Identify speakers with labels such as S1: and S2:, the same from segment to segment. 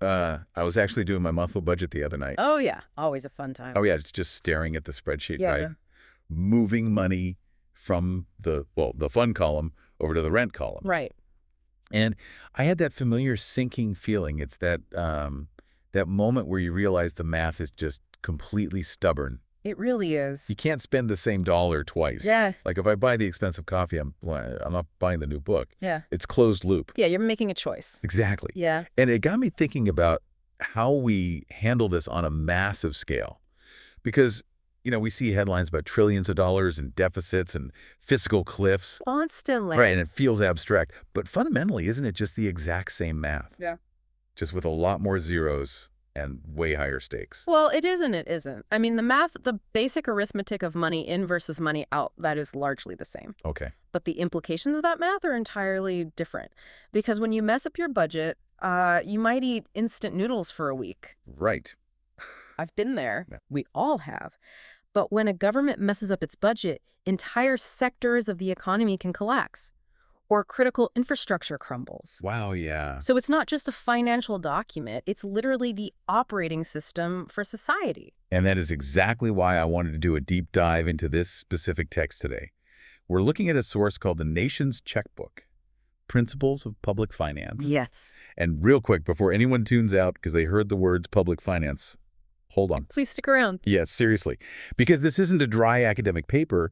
S1: I was actually doing my monthly budget the other night.
S2: Oh, yeah. Always a fun time.
S1: Oh, yeah, it's just staring at the spreadsheet,
S2: Yeah.
S1: right? Moving money from the fund column over to the rent column.
S2: Right.
S1: And I had that familiar sinking feeling. It's that moment where you realize the math is just completely stubborn.
S2: It really is.
S1: You can't spend the same dollar twice.
S2: Yeah.
S1: Like if I buy the expensive coffee, I'm not buying the new book.
S2: Yeah.
S1: It's closed loop.
S2: Yeah, you're making a choice.
S1: Exactly.
S2: Yeah.
S1: And it got me thinking about how we handle this on a massive scale. Because, we see headlines about trillions of dollars in deficits and fiscal cliffs.
S2: Constantly.
S1: Right, and it feels abstract. But fundamentally, isn't it just the exact same math?
S2: Yeah.
S1: Just with a lot more zeros and way higher stakes.
S2: Well, it is and it isn't. I mean, the basic arithmetic of money in versus money out, that is largely the same.
S1: Okay.
S2: But the implications of that math are entirely different. Because when you mess up your budget, you might eat instant noodles for a week.
S1: Right.
S2: I've been there.
S1: Yeah.
S2: We all have. But when a government messes up its budget, entire sectors of the economy can collapse. Or critical infrastructure crumbles.
S1: Wow, yeah.
S2: So it's not just a financial document, it's literally the operating system for society.
S1: And that is exactly why I wanted to do a deep dive into this specific text today. We're looking at a source called the Nation's Checkbook, Principles of Public Finance.
S2: Yes.
S1: And real quick, before anyone tunes out because they heard the words public finance, hold on.
S2: Please stick around.
S1: Yes, seriously. Because this isn't a dry academic paper.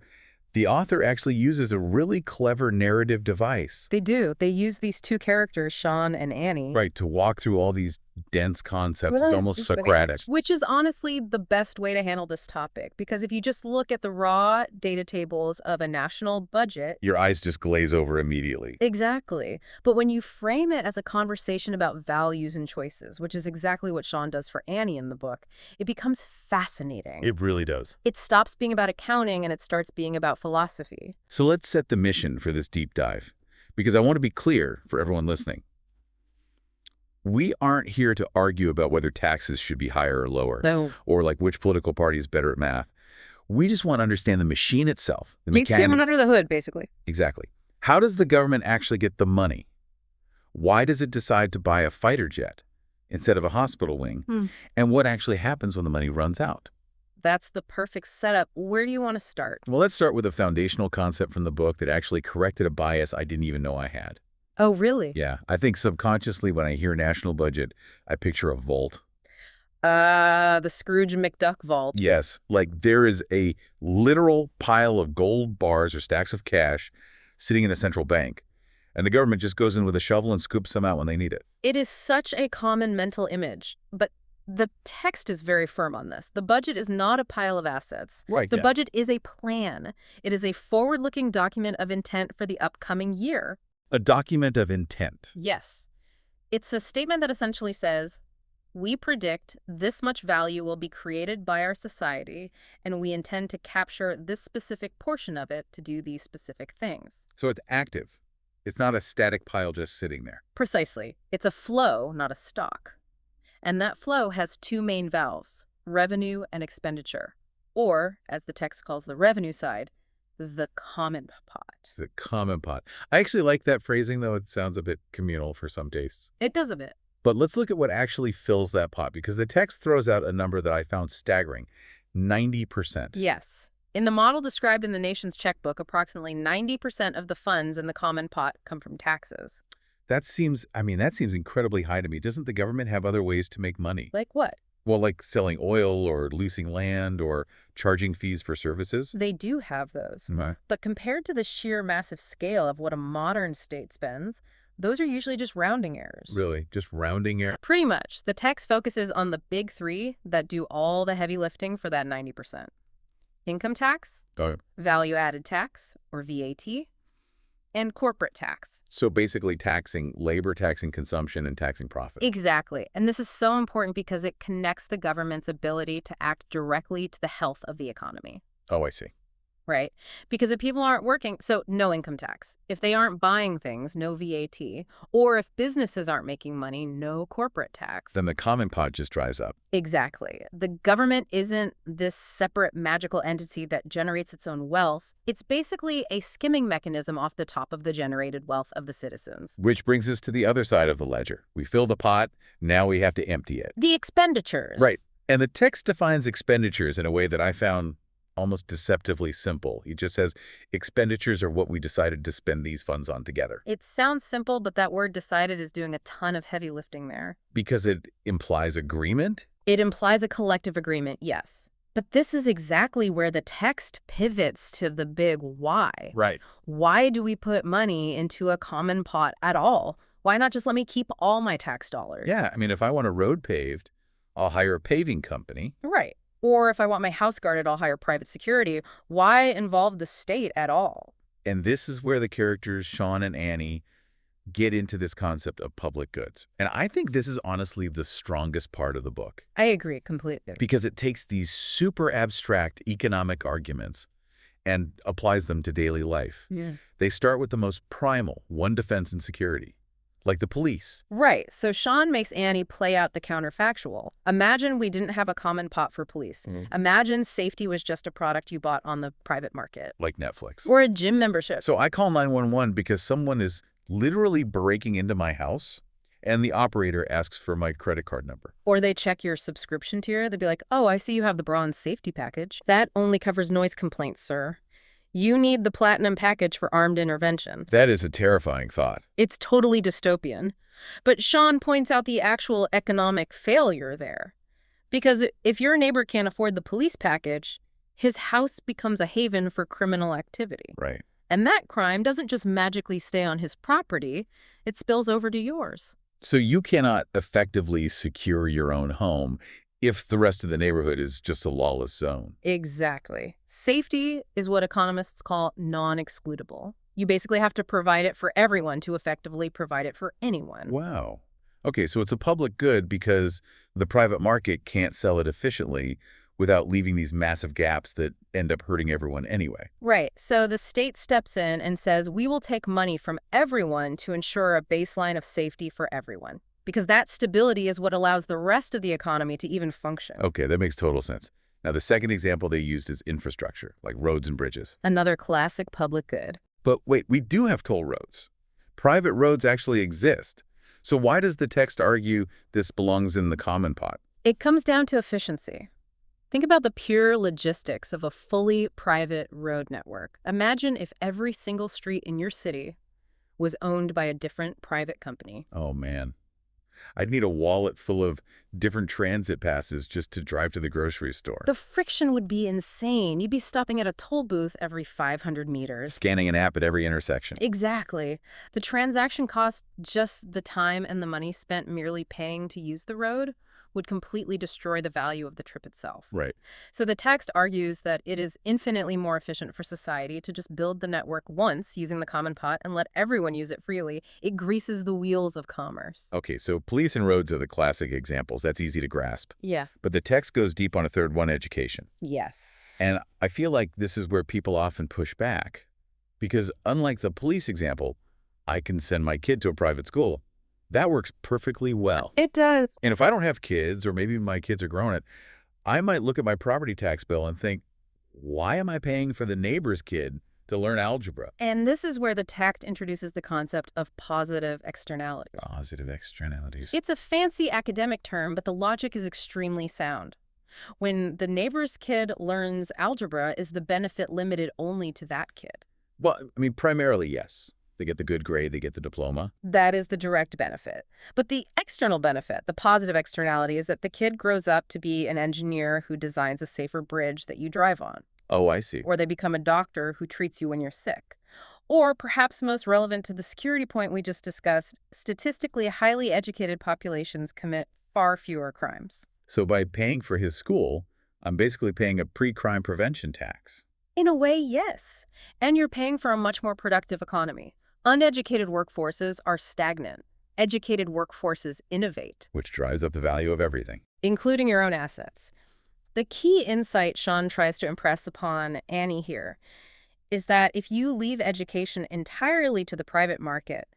S1: The author actually uses a really clever narrative device.
S2: They do. They use these two characters, Sean and Annie.
S1: Right, to walk through all these dense concepts. It's almost Socratic.
S2: Which is honestly the best way to handle this topic. Because if you just look at the raw data tables of a national budget...
S1: Your eyes just glaze over immediately.
S2: Exactly. But when you frame it as a conversation about values and choices, which is exactly what Sean does for Annie in the book, it becomes fascinating.
S1: It really does.
S2: It stops being about accounting and it starts being about philosophy.
S1: So let's set the mission for this deep dive. Because I want to be clear for everyone listening. We aren't here to argue about whether taxes should be higher or lower.
S2: No.
S1: Or like which political party is better at math. We just want to understand the machine itself. The
S2: Meet someone under the hood, basically.
S1: Exactly. How does the government actually get the money? Why does it decide to buy a fighter jet instead of a hospital wing? And what actually happens when the money runs out?
S2: That's the perfect setup. Where do you want to start?
S1: Well, let's start with a foundational concept from the book that actually corrected a bias I didn't even know I had.
S2: Oh, really?
S1: Yeah, I think subconsciously when I hear national budget, I picture a vault.
S2: The Scrooge McDuck vault.
S1: Yes, like there is a literal pile of gold bars or stacks of cash sitting in a central bank, and the government just goes in with a shovel and scoops them out when they need it.
S2: It is such a common mental image, but the text is very firm on this. The budget is not a pile of assets.
S1: Right.
S2: The budget is a plan. It is a forward-looking document of intent for the upcoming year.
S1: A document of intent.
S2: Yes. It's a statement that essentially says, we predict this much value will be created by our society, and we intend to capture this specific portion of it to do these specific things.
S1: So it's active. It's not a static pile just sitting there.
S2: Precisely. It's a flow, not a stock. And that flow has two main valves, revenue and expenditure. Or, as the text calls the revenue side, the common pot.
S1: The common pot. I actually like that phrasing, though it sounds a bit communal for some tastes.
S2: It does a bit.
S1: But let's look at what actually fills that pot, because the text throws out a number that I found staggering, 90%.
S2: Yes. In the model described in the Nation's Checkbook, approximately 90% of the funds in the common pot come from taxes.
S1: That seems incredibly high to me. Doesn't the government have other ways to make money?
S2: Like what?
S1: Well, like selling oil or leasing land or charging fees for services?
S2: They do have those.
S1: Okay.
S2: But compared to the sheer massive scale of what a modern state spends, those are usually just rounding errors.
S1: Really? Just rounding error?
S2: Pretty much. The text focuses on the big three that do all the heavy lifting for that 90%. Income tax, value-added tax, or VAT, and corporate tax.
S1: So basically taxing labor, taxing consumption, and taxing profit.
S2: Exactly. And this is so important because it connects the government's ability to act directly to the health of the economy.
S1: Oh, I see.
S2: right? Because if people aren't working, so no income tax. If they aren't buying things, no VAT. Or if businesses aren't making money, no corporate tax.
S1: Then the common pot just dries up.
S2: Exactly. The government isn't this separate magical entity that generates its own wealth. It's basically a skimming mechanism off the top of the generated wealth of the citizens.
S1: Which brings us to the other side of the ledger. We fill the pot, now we have to empty it.
S2: The expenditures.
S1: Right. And the text defines expenditures in a way that I found almost deceptively simple. He just says, expenditures are what we decided to spend these funds on together.
S2: It sounds simple, but that word decided is doing a ton of heavy lifting there.
S1: Because it implies agreement?
S2: It implies a collective agreement, yes. But this is exactly where the text pivots to the big why.
S1: Right.
S2: Why do we put money into a common pot at all? Why not just let me keep all my tax dollars?
S1: Yeah, I mean, if I want a road paved, I'll hire a paving company.
S2: Right. Or if I want my house guarded, I'll hire private security. Why involve the state at all?
S1: And this is where the characters Sean and Annie get into this concept of public goods. And I think this is honestly the strongest part of the book.
S2: I agree completely.
S1: Because it takes these super abstract economic arguments and applies them to daily life.
S2: Yeah.
S1: They start with the most primal, one defense and security, like the police.
S2: Right. So Sean makes Annie play out the counterfactual. Imagine we didn't have a common pot for police. Imagine safety was just a product you bought on the private market.
S1: Like Netflix.
S2: Or a gym membership.
S1: So I call 911 because someone is literally breaking into my house and the operator asks for my credit card number.
S2: Or they check your subscription tier. They'd be like, oh, I see you have the bronze safety package. That only covers noise complaints, sir. You need the platinum package for armed intervention.
S1: That is a terrifying thought.
S2: It's totally dystopian. But Sean points out the actual economic failure there. Because if your neighbor can't afford the police package, his house becomes a haven for criminal activity.
S1: Right.
S2: And that crime doesn't just magically stay on his property, it spills over to yours.
S1: So you cannot effectively secure your own home if the rest of the neighborhood is just a lawless zone.
S2: Exactly. Safety is what economists call non-excludable. You basically have to provide it for everyone to effectively provide it for anyone.
S1: Wow. Okay, so it's a public good because the private market can't sell it efficiently without leaving these massive gaps that end up hurting everyone anyway.
S2: Right. So the state steps in and says, we will take money from everyone to ensure a baseline of safety for everyone. Because that stability is what allows the rest of the economy to even function.
S1: Okay, that makes total sense. Now, the second example they used is infrastructure, like roads and bridges.
S2: Another classic public good.
S1: But wait, we do have toll roads. Private roads actually exist. So why does the text argue this belongs in the common pot?
S2: It comes down to efficiency. Think about the pure logistics of a fully private road network. Imagine if every single street in your city was owned by a different private company.
S1: Oh, man. I'd need a wallet full of different transit passes just to drive to the grocery store.
S2: The friction would be insane. You'd be stopping at a toll booth every 500 meters.
S1: Scanning an app at every intersection.
S2: Exactly. The transaction cost, just the time and the money spent merely paying to use the road, would completely destroy the value of the trip itself.
S1: Right.
S2: So the text argues that it is infinitely more efficient for society to just build the network once using the common pot and let everyone use it freely. It greases the wheels of commerce.
S1: Okay, so police and roads are the classic examples. That's easy to grasp.
S2: Yeah.
S1: But the text goes deep on a third one, education.
S2: Yes.
S1: And I feel like this is where people often push back. Because unlike the police example, I can send my kid to a private school. That works perfectly well.
S2: It does.
S1: And if I don't have kids, or maybe my kids are grown, I might look at my property tax bill and think, why am I paying for the neighbor's kid to learn algebra?
S2: And this is where the text introduces the concept of positive externalities.
S1: Positive externalities.
S2: It's a fancy academic term, but the logic is extremely sound. When the neighbor's kid learns algebra, is the benefit limited only to that kid?
S1: Well, I mean, primarily, yes. They get the good grade, they get the diploma.
S2: That is the direct benefit. But the external benefit, the positive externality, is that the kid grows up to be an engineer who designs a safer bridge that you drive on.
S1: Oh, I see.
S2: Or they become a doctor who treats you when you're sick. Or, perhaps most relevant to the security point we just discussed, statistically highly educated populations commit far fewer crimes.
S1: So by paying for his school, I'm basically paying a pre-crime prevention tax.
S2: In a way, yes. And you're paying for a much more productive economy. Uneducated workforces are stagnant. Educated workforces innovate.
S1: Which drives up the value of everything.
S2: Including your own assets. The key insight Sean tries to impress upon Annie here is that if you leave education entirely to the private market,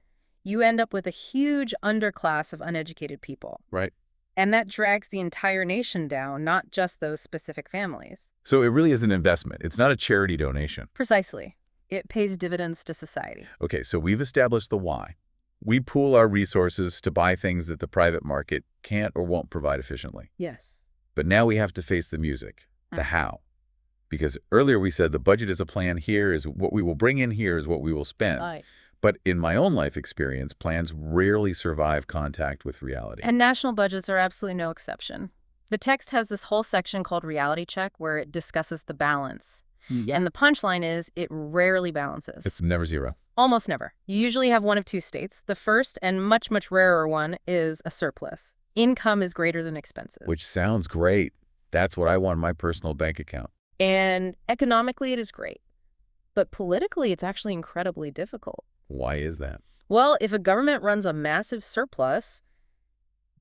S2: you end up with a huge underclass of uneducated people.
S1: Right.
S2: And that drags the entire nation down, not just those specific families.
S1: So it really is an investment. It's not a charity donation.
S2: Precisely. It pays dividends to society.
S1: Okay, so we've established the why. We pool our resources to buy things that the private market can't or won't provide efficiently.
S2: Yes.
S1: But now we have to face the music, the how. Because earlier we said the budget is a plan, here is what we will bring in, here is what we will spend.
S2: Right.
S1: But in my own life experience, plans rarely survive contact with reality.
S2: And national budgets are absolutely no exception. The text has this whole section called Reality Check where it discusses the balance. And the punchline is it rarely balances.
S1: It's never zero.
S2: Almost never. You usually have one of two states. The first and much, much rarer one is a surplus. Income is greater than expenses.
S1: Which sounds great. That's what I want in my personal bank account.
S2: And economically, it is great. But politically, it's actually incredibly difficult.
S1: Why is that?
S2: Well, if a government runs a massive surplus,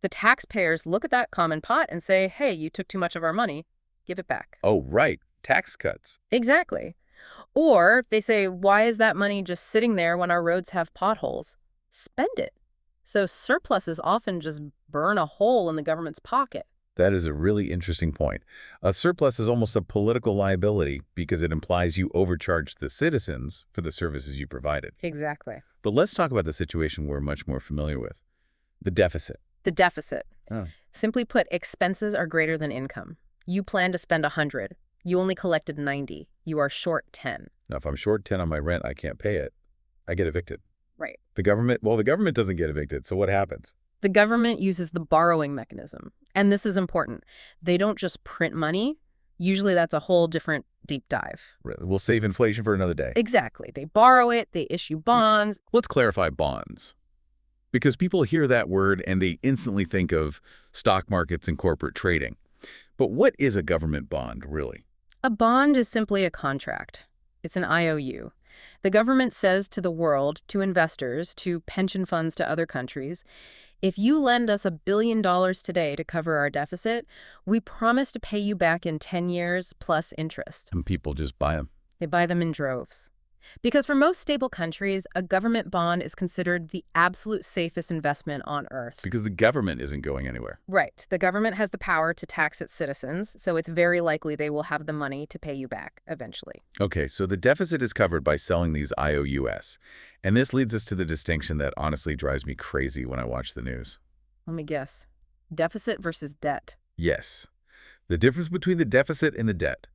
S2: the taxpayers look at that common pot and say, hey, you took too much of our money, give it back.
S1: Oh, right. Tax cuts.
S2: Exactly. Or they say, why is that money just sitting there when our roads have potholes? Spend it. So surpluses often just burn a hole in the government's pocket.
S1: That is a really interesting point. A surplus is almost a political liability because it implies you overcharged the citizens for the services you provided.
S2: Exactly.
S1: But let's talk about the situation we're much more familiar with, the deficit.
S2: The deficit.
S1: Oh.
S2: Simply put, expenses are greater than income. You plan to spend 100. You only collected 90. You are short 10.
S1: Now, if I'm short 10 on my rent, I can't pay it. I get evicted.
S2: Right.
S1: The government doesn't get evicted, so what happens?
S2: The government uses the borrowing mechanism. And this is important. They don't just print money. Usually that's a whole different deep dive.
S1: We'll save inflation for another day.
S2: Exactly. They borrow it. They issue bonds.
S1: Let's clarify bonds. Because people hear that word and they instantly think of stock markets and corporate trading. But what is a government bond, really?
S2: A bond is simply a contract. It's an IOU. The government says to the world, to investors, to pension funds, to other countries, if you lend us $1 billion today to cover our deficit, we promise to pay you back in 10 years plus interest.
S1: And people just buy them.
S2: They buy them in droves. Because for most stable countries, a government bond is considered the absolute safest investment on earth.
S1: Because the government isn't going anywhere.
S2: Right. The government has the power to tax its citizens, so it's very likely they will have the money to pay you back eventually.
S1: Okay, so the deficit is covered by selling these IOUs. And this leads us to the distinction that honestly drives me crazy when I watch the news.
S2: Let me guess. Deficit versus debt.
S1: Yes. The difference between the deficit and the debt.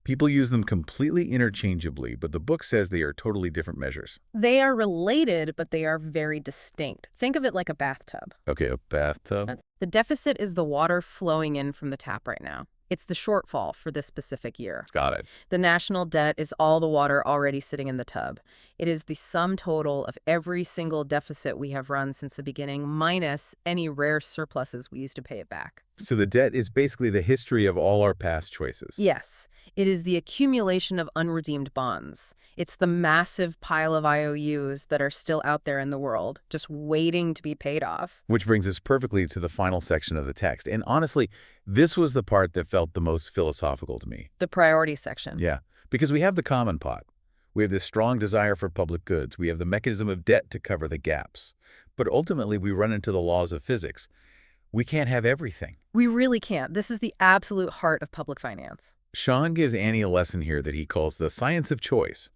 S1: People use them completely interchangeably, but the book says they are totally different measures.
S2: They are related, but they are very distinct. Think of it like a bathtub.
S1: Okay, a bathtub?
S2: The deficit is the water flowing in from the tap right now. It's the shortfall for this specific year.
S1: Got it.
S2: The national debt is all the water already sitting in the tub. It is the sum total of every single deficit we have run since the beginning, minus any rare surpluses we use to pay it back.
S1: So the debt is basically the history of all our past choices.
S2: Yes, it is the accumulation of unredeemed bonds. It's the massive pile of IOUs that are still out there in the world, just waiting to be paid off.
S1: Which brings us perfectly to the final section of the text. And honestly, this was the part that felt the most philosophical to me.
S2: The priority section.
S1: Yeah, because we have the common pot. We have this strong desire for public goods. We have the mechanism of debt to cover the gaps. But ultimately, we run into the laws of physics. We can't have everything.
S2: We really can't. This is the absolute heart of public finance.
S1: Sean gives Annie a lesson here that he calls the science of choice.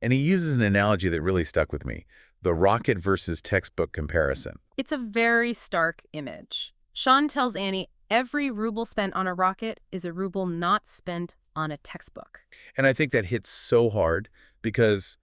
S1: And he uses an analogy that really stuck with me, the rocket versus textbook comparison.
S2: It's a very stark image. Sean tells Annie every ruble spent on a rocket is a ruble not spent on a textbook.
S1: And I think that hits so hard because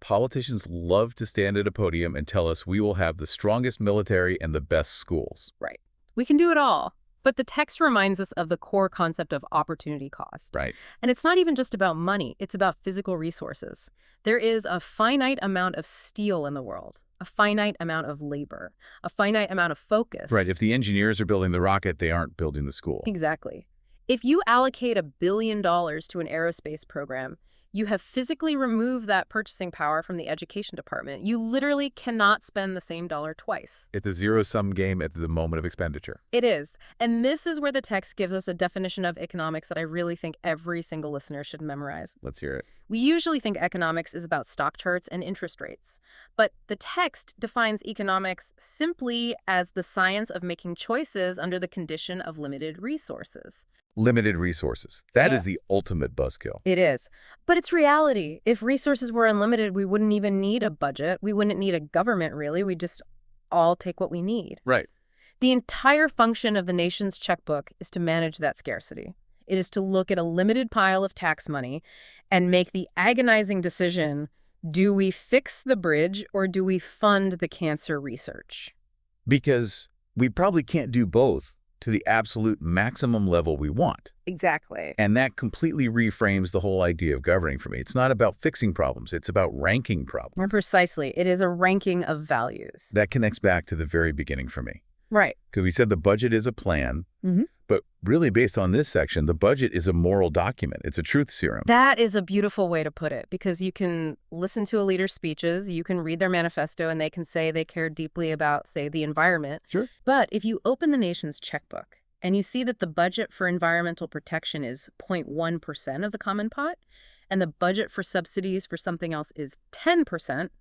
S1: politicians love to stand at a podium and tell us we will have the strongest military and the best schools.
S2: Right. We can do it all. But the text reminds us of the core concept of opportunity cost.
S1: Right.
S2: And it's not even just about money. It's about physical resources. There is a finite amount of steel in the world, a finite amount of labor, a finite amount of focus.
S1: Right. If the engineers are building the rocket, they aren't building the school.
S2: Exactly. If you allocate $1 billion to an aerospace program, You have physically removed that purchasing power from the education department. You literally cannot spend the same dollar twice.
S1: It's a zero-sum game at the moment of expenditure.
S2: It is. And this is where the text gives us a definition of economics that I really think every single listener should memorize.
S1: Let's hear it.
S2: We usually think economics is about stock charts and interest rates, but the text defines economics simply as the science of making choices under the condition of limited resources.
S1: Limited resources. That
S2: Yeah.
S1: is the ultimate buzzkill.
S2: It is. But it's reality. If resources were unlimited, we wouldn't even need a budget. We wouldn't need a government, really. We just all take what we need.
S1: Right.
S2: The entire function of the nation's checkbook is to manage that scarcity. It is to look at a limited pile of tax money and make the agonizing decision, do we fix the bridge or do we fund the cancer research?
S1: Because we probably can't do both to the absolute maximum level we want.
S2: Exactly.
S1: And that completely reframes the whole idea of governing for me. It's not about fixing problems. It's about ranking problems.
S2: Precisely. It is a ranking of values.
S1: That connects back to the very beginning for me.
S2: Right.
S1: Because we said the budget is a plan,
S2: Mhm.
S1: but really based on this section, the budget is a moral document. It's a truth serum.
S2: That is a beautiful way to put it, because you can listen to a leader's speeches, you can read their manifesto, and they can say they care deeply about, say, the environment.
S1: Sure.
S2: But if you open the nation's checkbook and you see that the budget for environmental protection is 0.1% of the common pot, and the budget for subsidies for something else is 10%,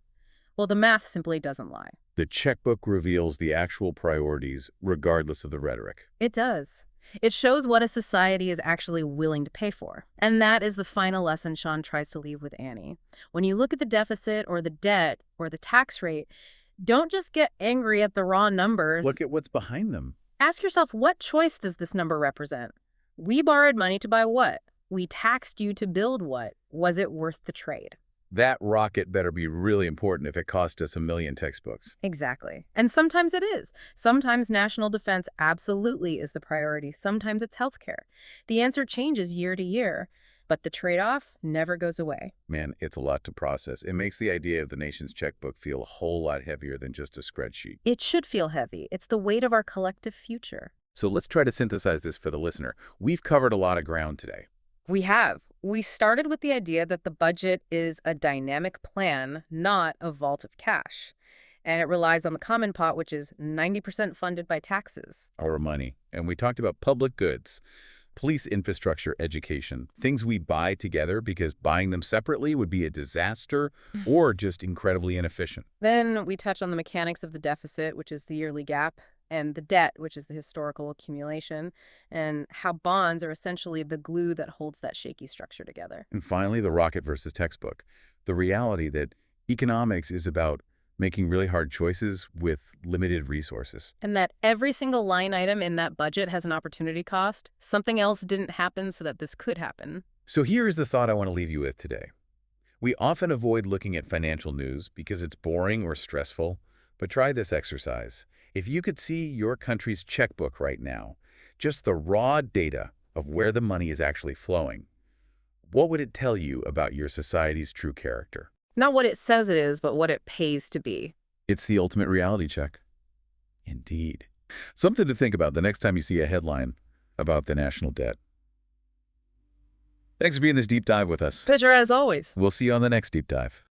S2: well, the math simply doesn't lie.
S1: The checkbook reveals the actual priorities, regardless of the rhetoric.
S2: It does. It shows what a society is actually willing to pay for. And that is the final lesson Sean tries to leave with Annie. When you look at the deficit or the debt or the tax rate, don't just get angry at the raw numbers.
S1: Look at what's behind them.
S2: Ask yourself, what choice does this number represent? We borrowed money to buy what? We taxed you to build what? Was it worth the trade?
S1: That rocket better be really important if it cost us 1 million textbooks.
S2: Exactly. And sometimes it is. Sometimes national defense absolutely is the priority. Sometimes it's healthcare. The answer changes year to year, but the trade-off never goes away.
S1: Man, it's a lot to process. It makes the idea of the nation's checkbook feel a whole lot heavier than just a spreadsheet.
S2: It should feel heavy. It's the weight of our collective future.
S1: So let's try to synthesize this for the listener. We've covered a lot of ground today.
S2: We have. We started with the idea that the budget is a dynamic plan, not a vault of cash. And it relies on the common pot, which is 90% funded by taxes.
S1: Our money. And we talked about public goods, police infrastructure, education, things we buy together because buying them separately would be a disaster or just incredibly inefficient.
S2: Then we touch on the mechanics of the deficit, which is the yearly gap, and the debt, which is the historical accumulation, and how bonds are essentially the glue that holds that shaky structure together.
S1: And finally, the rocket versus textbook. The reality that economics is about making really hard choices with limited resources.
S2: And that every single line item in that budget has an opportunity cost. Something else didn't happen so that this could happen.
S1: So here is the thought I want to leave you with today. We often avoid looking at financial news because it's boring or stressful, but try this exercise. If you could see your country's checkbook right now, just the raw data of where the money is actually flowing, what would it tell you about your society's true character?
S2: Not what it says it is, but what it pays to be.
S1: It's the ultimate reality check. Indeed. Something to think about the next time you see a headline about the national debt. Thanks for being this deep dive with us.
S2: Pleasure as always.
S1: We'll see you on the next deep dive.